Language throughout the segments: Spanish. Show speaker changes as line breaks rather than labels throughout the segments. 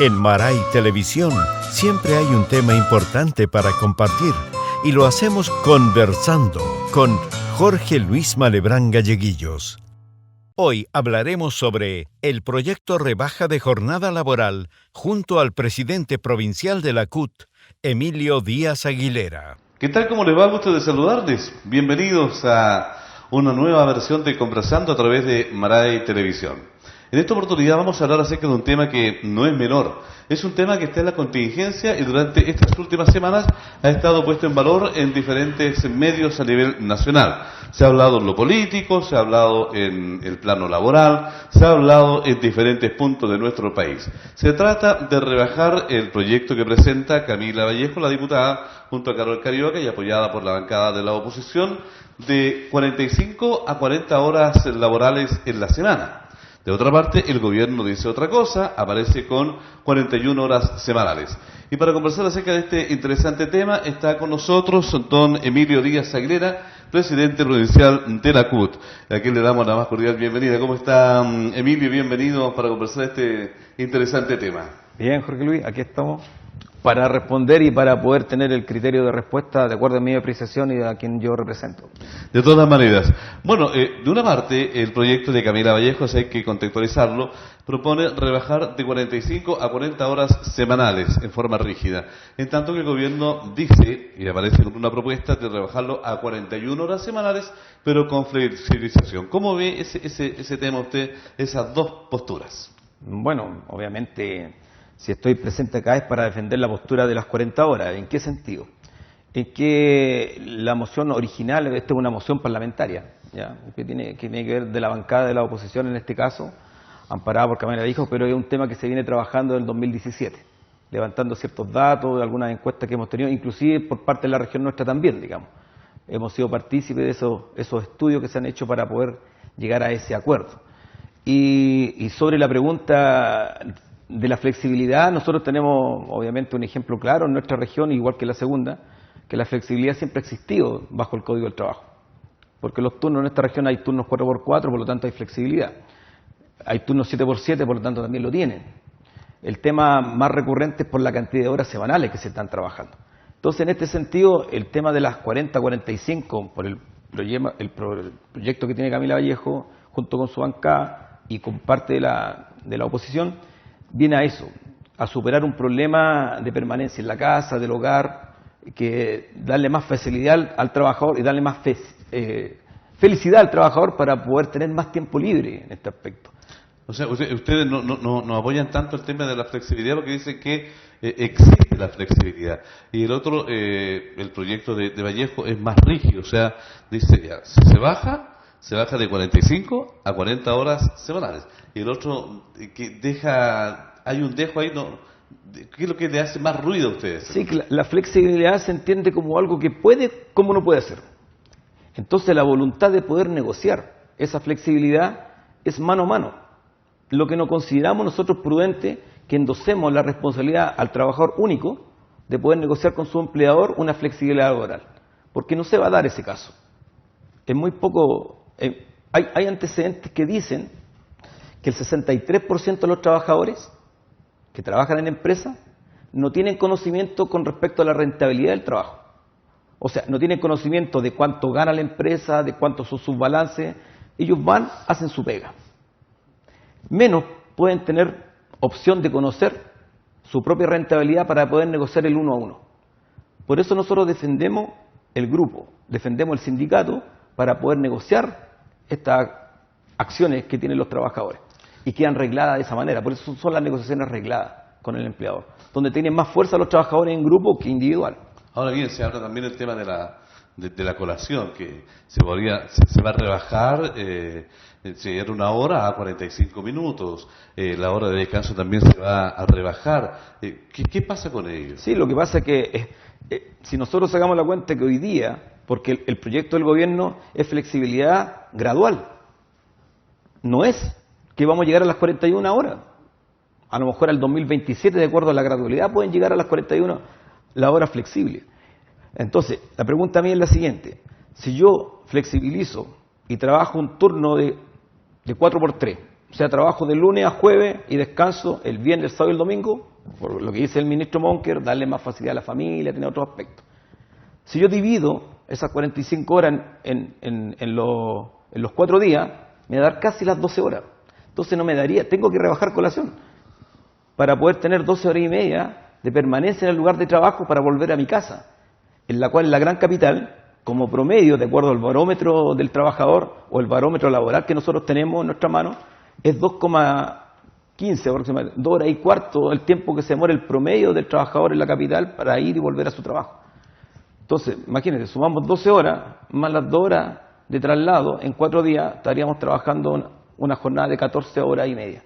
En Maray Televisión siempre hay un tema importante para compartir y lo hacemos conversando con Jorge Luis Malebrán Galleguillos. Hoy hablaremos sobre el proyecto Rebaja de Jornada Laboral junto al presidente provincial de la CUT, Emilio Díaz Aguilera.
¿Qué tal? ¿Cómo les va? Gusto de saludarles. Bienvenidos a una nueva versión de Conversando a través de Maray Televisión. En esta oportunidad vamos a hablar acerca de un tema que no es menor. Es un tema que está en la contingencia y durante estas últimas semanas ha estado puesto en valor en diferentes medios a nivel nacional. Se ha hablado en lo político, se ha hablado en el plano laboral, se ha hablado en diferentes puntos de nuestro país. Se trata de rebajar el proyecto que presenta Camila Vallejo, la diputada, junto a Carol Carioca y apoyada por la bancada de la oposición, de 45 a 40 horas laborales en la semana. De otra parte, el gobierno dice otra cosa, aparece con 41 horas semanales. Y para conversar acerca de este interesante tema, está con nosotros don Emilio Díaz Aguilera, presidente provincial de la CUT, a quien le damos la más cordial bienvenida. ¿Cómo está, Emilio? Bienvenido para conversar este interesante tema.
Bien, Jorge Luis, aquí estamos para responder y para poder tener el criterio de respuesta de acuerdo a mi apreciación y a quien yo represento.
De todas maneras, bueno, de una parte, el proyecto de Camila Vallejo, hay que contextualizarlo, propone rebajar de 45 a 40 horas semanales en forma rígida, en tanto que el gobierno dice, y aparece con una propuesta de rebajarlo a 41 horas semanales, pero con flexibilización. ¿Cómo ve ese tema usted, esas dos posturas?
Bueno, obviamente, si estoy presente acá es para defender la postura de las 40 horas. ¿En qué sentido? En que la moción original, esta es una moción parlamentaria, ¿ya? Que tiene que ver de la bancada de la oposición en este caso, amparada por Camila Vallejo, pero es un tema que se viene trabajando en el 2017, levantando ciertos datos de algunas encuestas que hemos tenido, inclusive por parte de la región nuestra también, digamos. Hemos sido partícipes de esos estudios que se han hecho para poder llegar a ese acuerdo. Y sobre la pregunta de la flexibilidad, nosotros tenemos obviamente un ejemplo claro en nuestra región, igual que la segunda, que la flexibilidad siempre ha existido bajo el Código del Trabajo. Porque los turnos en esta región hay turnos 4x4, por lo tanto hay flexibilidad. Hay turnos 7x7, por lo tanto también lo tienen. El tema más recurrente es por la cantidad de horas semanales que se están trabajando. Entonces, en este sentido, el tema de las 40-45, por el proyecto que tiene Camila Vallejo, junto con su bancada y con parte de la oposición, viene a eso, a superar un problema de permanencia en la casa, del hogar, que darle más facilidad al trabajador y darle más felicidad al trabajador para poder tener más tiempo libre en este aspecto.
O sea, ustedes no apoyan tanto el tema de la flexibilidad porque dicen que existe la flexibilidad. Y el otro, el proyecto de Vallejo es más rígido, o sea, dice ya, si se baja de 45 a 40 horas semanales. Y el otro, que hay un dejo ahí, no, ¿qué es lo que le hace más ruido a ustedes?
Sí, que la flexibilidad se entiende como algo que puede, como no puede hacer. Entonces la voluntad de poder negociar esa flexibilidad es mano a mano. Lo que no consideramos nosotros prudente, que endosemos la responsabilidad al trabajador único de poder negociar con su empleador una flexibilidad laboral. Porque no se va a dar ese caso. Es muy poco. Hay antecedentes que dicen que el 63% de los trabajadores que trabajan en empresas no tienen conocimiento con respecto a la rentabilidad del trabajo. O sea, no tienen conocimiento de cuánto gana la empresa, de cuántos son sus balances. Ellos hacen su pega. Menos pueden tener opción de conocer su propia rentabilidad para poder negociar el uno a uno. Por eso nosotros defendemos el grupo, defendemos el sindicato para poder negociar estas acciones que tienen los trabajadores y quedan regladas de esa manera. Por eso son las negociaciones regladas con el empleador, donde tienen más fuerza los trabajadores en grupo que individual.
Ahora bien, se habla también del tema de la colación, que se va a rebajar, si era una hora a 45 minutos, la hora de descanso también se va a rebajar. ¿Qué pasa con ello?
Sí, lo que pasa es que si nosotros sacamos la cuenta que hoy día, porque el proyecto del gobierno es flexibilidad gradual, no es que vamos a llegar a las 41 horas. A lo mejor al 2027, de acuerdo a la gradualidad, pueden llegar a las 41 la hora flexible. Entonces, la pregunta mía es la siguiente. Si yo flexibilizo y trabajo un turno de 4x3, O sea, trabajo de lunes a jueves y descanso el viernes, el sábado y el domingo, por lo que dice el ministro Monker, darle más facilidad a la familia, tener otros aspectos. Si yo divido esas 45 horas en los 4 días, me va a dar casi las 12 horas. Entonces no me daría, tengo que rebajar colación para poder tener 12 horas y media de permanencia en el lugar de trabajo para volver a mi casa, en la cual en la gran capital, como promedio, de acuerdo al barómetro del trabajador o el barómetro laboral que nosotros tenemos en nuestra mano, es 2,15 aproximadamente, 2 horas y cuarto el tiempo que se demora el promedio del trabajador en la capital para ir y volver a su trabajo. Entonces, imagínense, sumamos 12 horas más las 2 horas de traslado, en 4 días estaríamos trabajando una jornada de 14 horas y media.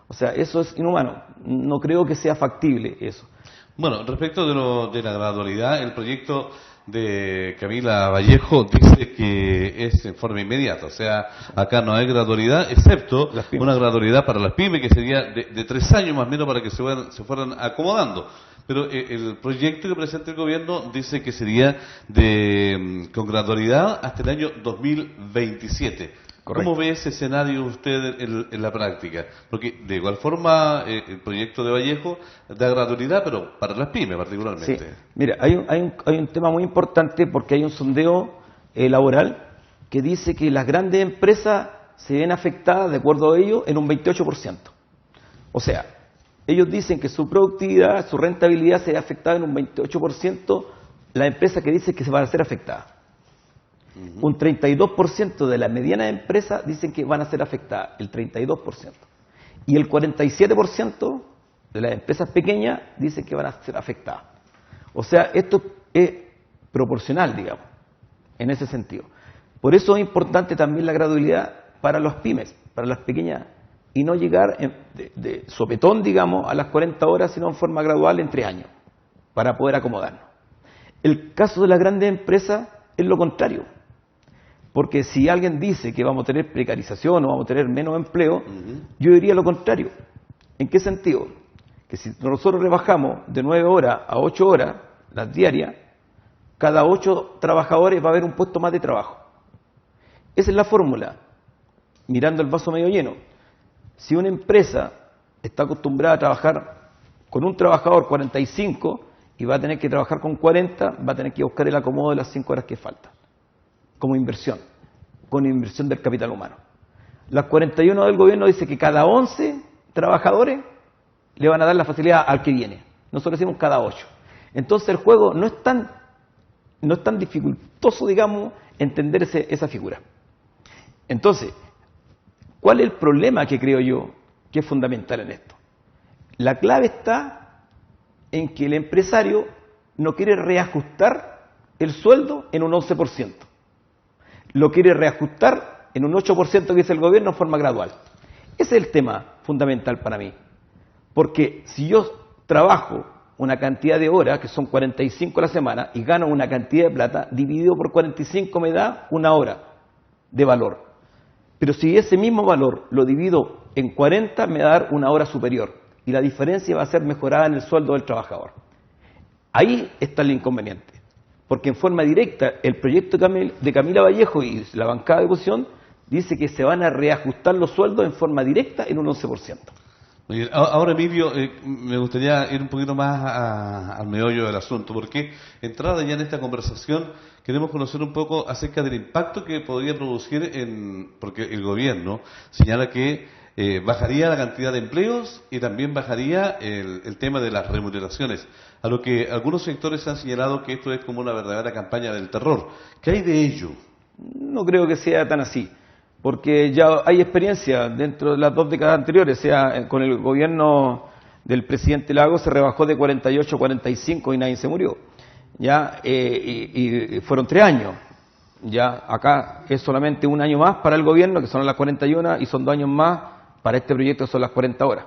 O sea, eso es inhumano, no creo que sea factible eso.
Bueno, respecto de la gradualidad, el proyecto de Camila Vallejo dice que es en forma inmediata, o sea, acá no hay gradualidad, excepto una gradualidad para las pymes, que sería de 3 años más o menos para que se fueran acomodando. Pero el proyecto que presenta el gobierno dice que sería con gradualidad hasta el año 2027. Correcto. ¿Cómo ve ese escenario usted en la práctica? Porque de igual forma el proyecto de Vallejo da gradualidad, pero para las pymes particularmente.
Sí. Mira, hay un tema muy importante porque hay un sondeo laboral que dice que las grandes empresas se ven afectadas, de acuerdo a ellos, en un 28%. O sea, ellos dicen que su productividad, su rentabilidad se ve afectada en un 28%, la empresa que dice que se van a ser afectadas. Un 32% de las medianas empresas dicen que van a ser afectadas, el 32%. Y el 47% de las empresas pequeñas dicen que van a ser afectadas. O sea, esto es proporcional, digamos, en ese sentido. Por eso es importante también la gradualidad para los pymes, para las pequeñas, y no llegar de sopetón, digamos, a las 40 horas, sino en forma gradual en 3 años, para poder acomodarnos. El caso de las grandes empresas es lo contrario. Porque si alguien dice que vamos a tener precarización o vamos a tener menos empleo, yo diría lo contrario. ¿En qué sentido? Que si nosotros rebajamos de 9 horas a 8 horas, las diarias, cada 8 trabajadores va a haber un puesto más de trabajo. Esa es la fórmula, mirando el vaso medio lleno. Si una empresa está acostumbrada a trabajar con un trabajador 45 y va a tener que trabajar con 40, va a tener que buscar el acomodo de las 5 horas que faltan, como inversión, con inversión del capital humano. Las 41 del gobierno dice que cada 11 trabajadores le van a dar la facilidad al que viene. Nosotros decimos cada 8. Entonces el juego no es tan dificultoso, digamos, entender esa figura. Entonces, ¿cuál es el problema que creo yo que es fundamental en esto? La clave está en que el empresario no quiere reajustar el sueldo en un 11%. Lo quiere reajustar en un 8% que dice el gobierno en forma gradual. Ese es el tema fundamental para mí. Porque si yo trabajo una cantidad de horas, que son 45 a la semana, y gano una cantidad de plata, dividido por 45 me da 1 hora de valor. Pero si ese mismo valor lo divido en 40, me va a dar 1 hora superior. Y la diferencia va a ser mejorada en el sueldo del trabajador. Ahí está el inconveniente. Porque en forma directa, el proyecto de Camila Vallejo y la bancada de oposición dice que se van a reajustar los sueldos en forma directa en un 11%.
Ahora, Emilio, me gustaría ir un poquito más al meollo del asunto, porque entrada ya en esta conversación queremos conocer un poco acerca del impacto que podría producir, porque el gobierno señala que bajaría la cantidad de empleos y también bajaría el tema de las remuneraciones, a lo que algunos sectores han señalado que esto es como una verdadera campaña del terror. ¿Qué hay de ello?
No creo que sea tan así, porque ya hay experiencia dentro de las 2 décadas anteriores, o sea, con el gobierno del presidente Lagos se rebajó de 48 a 45 y nadie se murió, ya y fueron 3 años. Ya acá es solamente 1 año más para el gobierno, que son las 41, y son 2 años más para este proyecto, que son las 40 horas.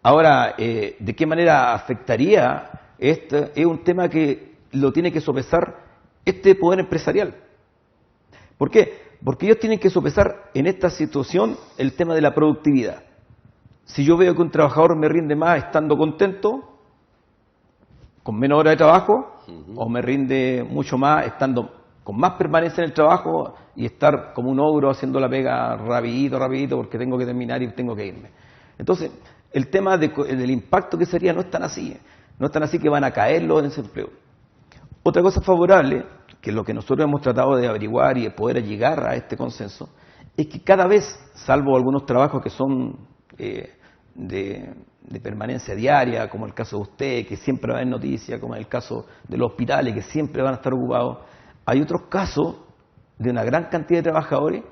Ahora, ¿de qué manera afectaría esto? Es un tema que lo tiene que sopesar este poder empresarial. ¿Por qué? Porque ellos tienen que sopesar en esta situación el tema de la productividad. Si yo veo que un trabajador me rinde más estando contento, con menos horas de trabajo, o me rinde mucho más estando con más permanencia en el trabajo y estar como un ogro haciendo la pega rapidito, porque tengo que terminar y tengo que irme. Entonces, el tema del impacto que sería no es tan así. No es tan así que van a caer los desempleos. Otra cosa favorable, que es lo que nosotros hemos tratado de averiguar y de poder llegar a este consenso, es que cada vez, salvo algunos trabajos que son de permanencia diaria, como el caso de usted, que siempre va a haber noticias, como el caso de los hospitales, que siempre van a estar ocupados, hay otros casos de una gran cantidad de trabajadores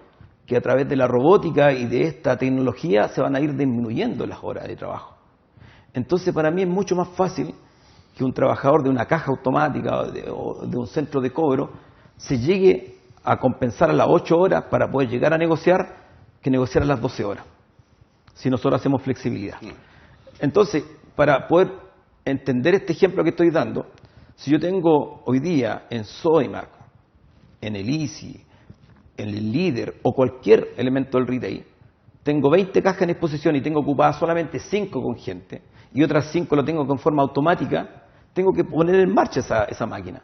que a través de la robótica y de esta tecnología se van a ir disminuyendo las horas de trabajo. Entonces, para mí es mucho más fácil que un trabajador de una caja automática o de un centro de cobro se llegue a compensar a las 8 horas para poder llegar a negociar que negociar a las 12 horas, si nosotros hacemos flexibilidad. Entonces, para poder entender este ejemplo que estoy dando, si yo tengo hoy día en Sodimac, en el ICI, en el Líder o cualquier elemento del retail, tengo 20 cajas en exposición y tengo ocupadas solamente 5 con gente y otras 5 lo tengo con forma automática, tengo que poner en marcha esa máquina.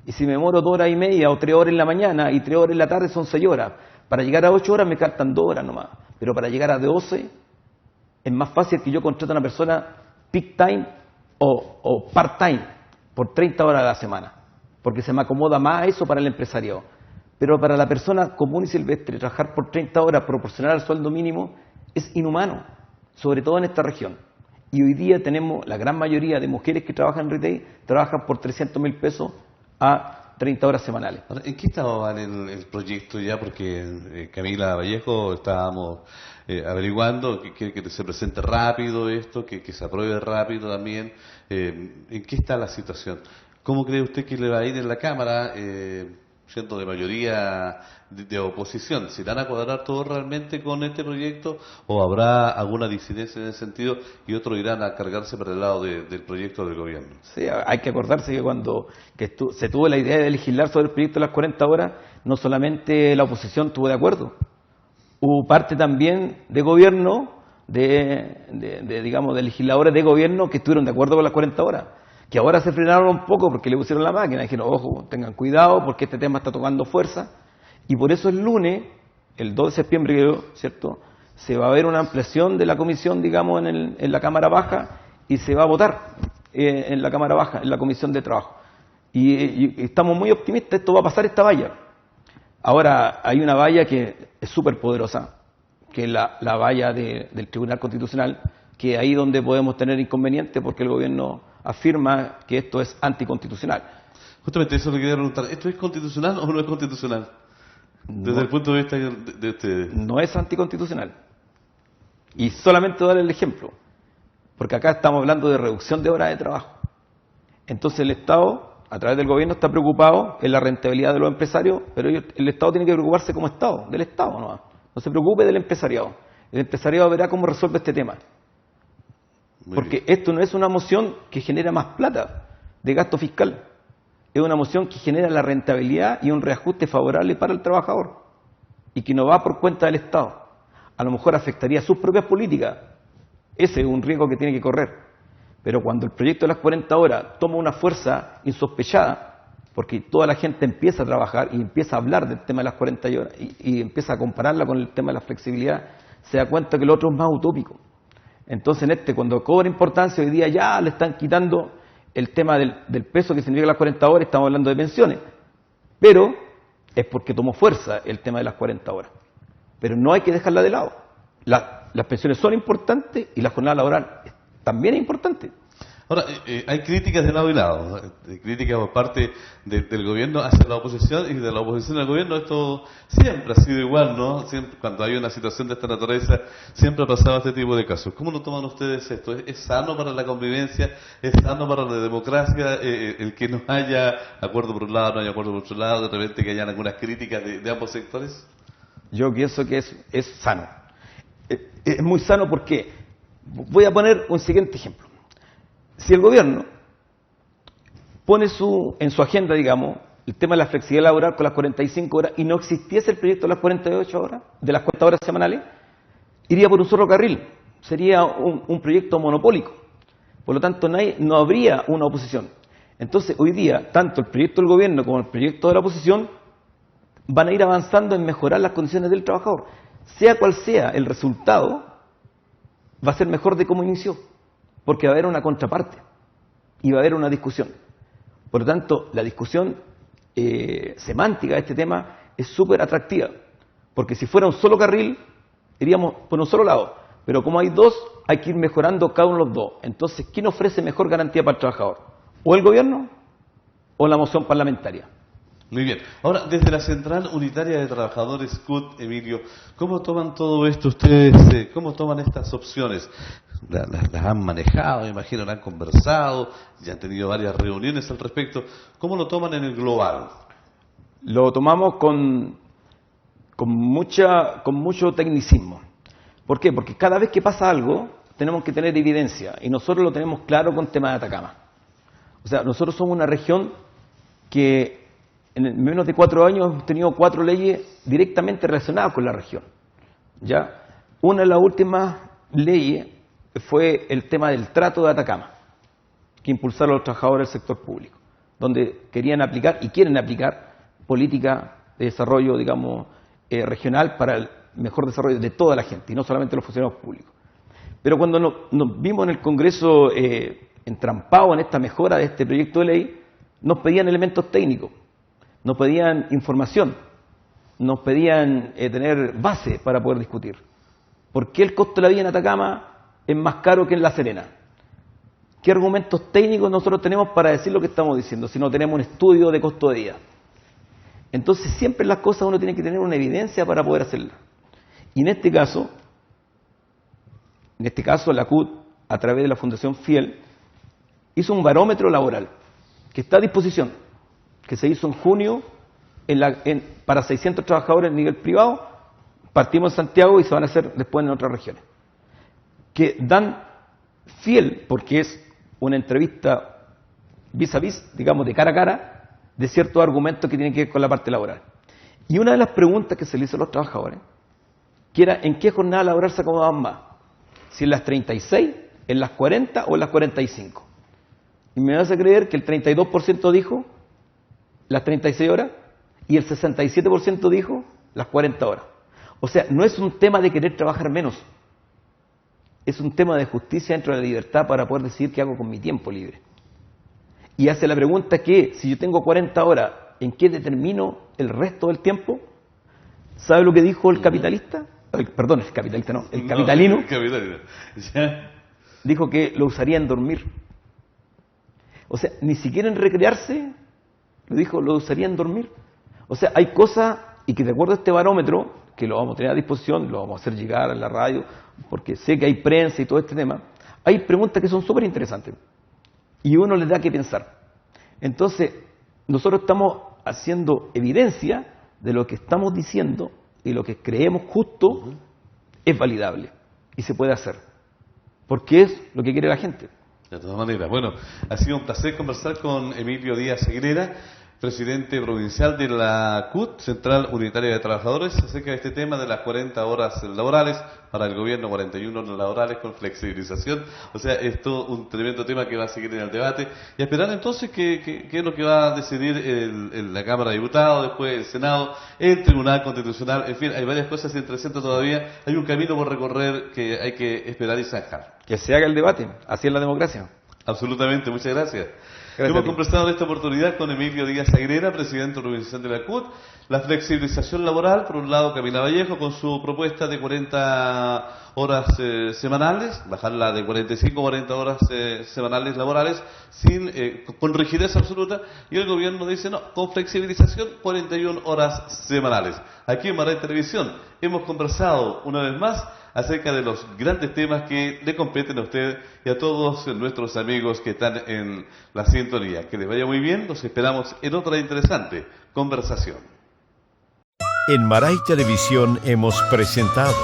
Y si me demoro 2 horas y media o 3 horas en la mañana y 3 horas en la tarde son 6 horas. Para llegar a 8 horas me faltan 2 horas nomás. Pero para llegar a 12 es más fácil que yo contrate a una persona peak time o part time por 30 horas a la semana. Porque se me acomoda más eso para el empresariado. Pero para la persona común y silvestre, trabajar por 30 horas proporcional al sueldo mínimo es inhumano, sobre todo en esta región. Y hoy día tenemos la gran mayoría de mujeres que trabajan en retail, trabajan por 300.000 pesos a 30 horas semanales.
¿En qué estado va el proyecto ya? Porque Camila Vallejo estábamos averiguando que se presente rápido esto, que se apruebe rápido también. ¿En qué está la situación? ¿Cómo cree usted que le va a ir en la Cámara, siendo de mayoría de oposición? ¿Se irán a cuadrar todos realmente con este proyecto o habrá alguna disidencia en ese sentido y otros irán a cargarse por el lado del proyecto del gobierno?
Sí, hay que acordarse que cuando se tuvo la idea de legislar sobre el proyecto de las 40 horas, no solamente la oposición estuvo de acuerdo, hubo parte también de gobierno, digamos, de legisladores de gobierno que estuvieron de acuerdo con las 40 horas. Que ahora se frenaron un poco porque le pusieron la máquina, dijeron, ojo, tengan cuidado porque este tema está tomando fuerza, y por eso el lunes, el 2 de septiembre, creo, ¿cierto?, se va a ver una ampliación de la comisión, digamos, en la Cámara Baja, y se va a votar en la Cámara Baja, en la Comisión de Trabajo. Y estamos muy optimistas, esto va a pasar esta valla. Ahora, hay una valla que es súper poderosa, que es la valla del Tribunal Constitucional, que es ahí donde podemos tener inconvenientes porque el gobierno afirma que esto es anticonstitucional.
Justamente eso le quería preguntar. ¿Esto es constitucional o no es constitucional? Desde el punto de vista de ustedes.
No es anticonstitucional. Y solamente darle el ejemplo. Porque acá estamos hablando de reducción de horas de trabajo. Entonces el Estado, a través del gobierno, está preocupado en la rentabilidad de los empresarios, pero el Estado tiene que preocuparse como Estado, del Estado nomás. No se preocupe del empresariado. El empresariado verá cómo resuelve este tema. Porque esto no es una moción que genera más plata de gasto fiscal. Es una moción que genera la rentabilidad y un reajuste favorable para el trabajador. Y que no va por cuenta del Estado. A lo mejor afectaría sus propias políticas. Ese es un riesgo que tiene que correr. Pero cuando el proyecto de las 40 horas toma una fuerza insospechada, porque toda la gente empieza a trabajar y empieza a hablar del tema de las 40 horas y empieza a compararla con el tema de la flexibilidad, se da cuenta que el otro es más utópico. Entonces, cuando cobra importancia, hoy día ya le están quitando el tema del peso que significa las 40 horas, estamos hablando de pensiones. Pero es porque tomó fuerza el tema de las 40 horas. Pero no hay que dejarla de lado. Las pensiones son importantes y la jornada laboral también es importante.
Ahora, hay críticas de lado y lado, críticas por parte del gobierno hacia la oposición y de la oposición al gobierno. Esto siempre ha sido igual, ¿no? Siempre, cuando hay una situación de esta naturaleza, siempre ha pasado este tipo de casos. ¿Cómo lo toman ustedes esto? ¿Es sano para la convivencia? ¿Es sano para la democracia el que no haya acuerdo por un lado, no haya acuerdo por otro lado, de repente que hayan algunas críticas de ambos sectores?
Yo pienso que es sano. Es muy sano porque voy a poner un siguiente ejemplo. Si el gobierno pone en su agenda, digamos, el tema de la flexibilidad laboral con las 45 horas y no existiese el proyecto de las 48 horas, de las 40 horas semanales, iría por un solo carril. Sería un proyecto monopólico. Por lo tanto, no habría una oposición. Entonces, hoy día, tanto el proyecto del gobierno como el proyecto de la oposición van a ir avanzando en mejorar las condiciones del trabajador. Sea cual sea el resultado, va a ser mejor de cómo inició, porque va a haber una contraparte y va a haber una discusión. Por lo tanto, la discusión semántica de este tema es súper atractiva, porque si fuera un solo carril, iríamos por un solo lado, pero como hay dos, hay que ir mejorando cada uno de los dos. Entonces, ¿quién ofrece mejor garantía para el trabajador? ¿O el gobierno o la moción parlamentaria?
Muy bien. Ahora, desde la Central Unitaria de Trabajadores CUT, Emilio, ¿cómo toman todo esto ustedes? ¿Cómo toman estas opciones? Las han manejado, me imagino, las han conversado, ya han tenido varias reuniones al respecto. ¿Cómo lo toman en el global?
Lo tomamos con mucho tecnicismo. ¿Por qué? Porque cada vez que pasa algo, tenemos que tener evidencia, y nosotros lo tenemos claro con el tema de Atacama. O sea, nosotros somos una región que en menos de 4 años hemos tenido 4 leyes directamente relacionadas con la región. ¿Ya? Una de las últimas leyes fue el tema del trato de Atacama, que impulsaron los trabajadores del sector público, donde querían aplicar y quieren aplicar política de desarrollo, digamos, regional para el mejor desarrollo de toda la gente, y no solamente los funcionarios públicos. Pero cuando nos vimos en el Congreso entrampados en esta mejora de este proyecto de ley, nos pedían elementos técnicos, nos pedían información, nos pedían tener base para poder discutir. ¿Por qué el costo de la vida en Atacama es más caro que en La Serena? ¿Qué argumentos técnicos nosotros tenemos para decir lo que estamos diciendo si no tenemos un estudio de costo de vida? Entonces siempre las cosas uno tiene que tener una evidencia para poder hacerlas. Y en este caso la CUT, a través de la Fundación Fiel, hizo un barómetro laboral que está a disposición, que se hizo en junio para 600 trabajadores a nivel privado. Partimos en Santiago y se van a hacer después en otras regiones, que dan fiel, porque es una entrevista vis a vis, digamos, de cara a cara, de ciertos argumentos que tienen que ver con la parte laboral. Y una de las preguntas que se le hizo a los trabajadores, que era en qué jornada laboral se acomodaban más, si en las 36, en las 40 o en las 45. Y me vas a creer que el 32% dijo las 36 horas y el 67% dijo las 40 horas. O sea, no es un tema de querer trabajar menos, es un tema de justicia dentro de la libertad para poder decidir qué hago con mi tiempo libre. Y hace la pregunta que, si yo tengo 40 horas, ¿en qué determino el resto del tiempo? ¿Sabe lo que dijo el capitalista? Perdón, el capitalista no, el capitalino.
No, el capitalino. ¿Ya?
Dijo que lo usaría en dormir. O sea, ni siquiera en recrearse, lo usaría en dormir. O sea, hay cosas, y que de acuerdo a este barómetro, que lo vamos a tener a disposición, lo vamos a hacer llegar a la radio, porque sé que hay prensa y todo este tema, hay preguntas que son súper interesantes. Y uno les da que pensar. Entonces, nosotros estamos haciendo evidencia de lo que estamos diciendo y lo que creemos justo es validable y se puede hacer. Porque es lo que quiere la gente.
De todas maneras, bueno, ha sido un placer conversar con Emilio Díaz Aguilera, presidente provincial de la CUT, Central Unitaria de Trabajadores, acerca de este tema de las 40 horas laborales, para el gobierno 41 horas laborales con flexibilización. O sea, esto es un tremendo tema que va a seguir en el debate. Y a esperar entonces qué es lo que va a decidir la Cámara de Diputados, después el Senado, el Tribunal Constitucional. En fin, hay varias cosas entre centro todavía. Hay un camino por recorrer que hay que esperar y zanjar.
Que se haga el debate, así es la democracia.
Absolutamente, muchas gracias.
Gracias.
Hemos conversado en esta oportunidad con Emilio Díaz Aguilera, presidente provincial de la CUT. La flexibilización laboral, por un lado Camila Vallejo con su propuesta de 40 horas semanales, bajarla de 45 a 40 horas semanales laborales con rigidez absoluta, y el gobierno dice no, con flexibilización 41 horas semanales. Aquí en Maray Televisión hemos conversado una vez más acerca de los grandes temas que le competen a usted y a todos nuestros amigos que están en la sintonía. Que les vaya muy bien, los esperamos en otra interesante conversación.
En Maray Televisión hemos presentado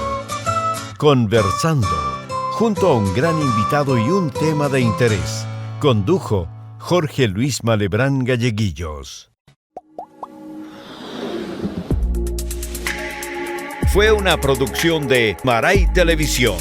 Conversando, junto a un gran invitado y un tema de interés. Condujo Jorge Luis Malebrán Galleguillos. Fue una producción de Maray Televisión.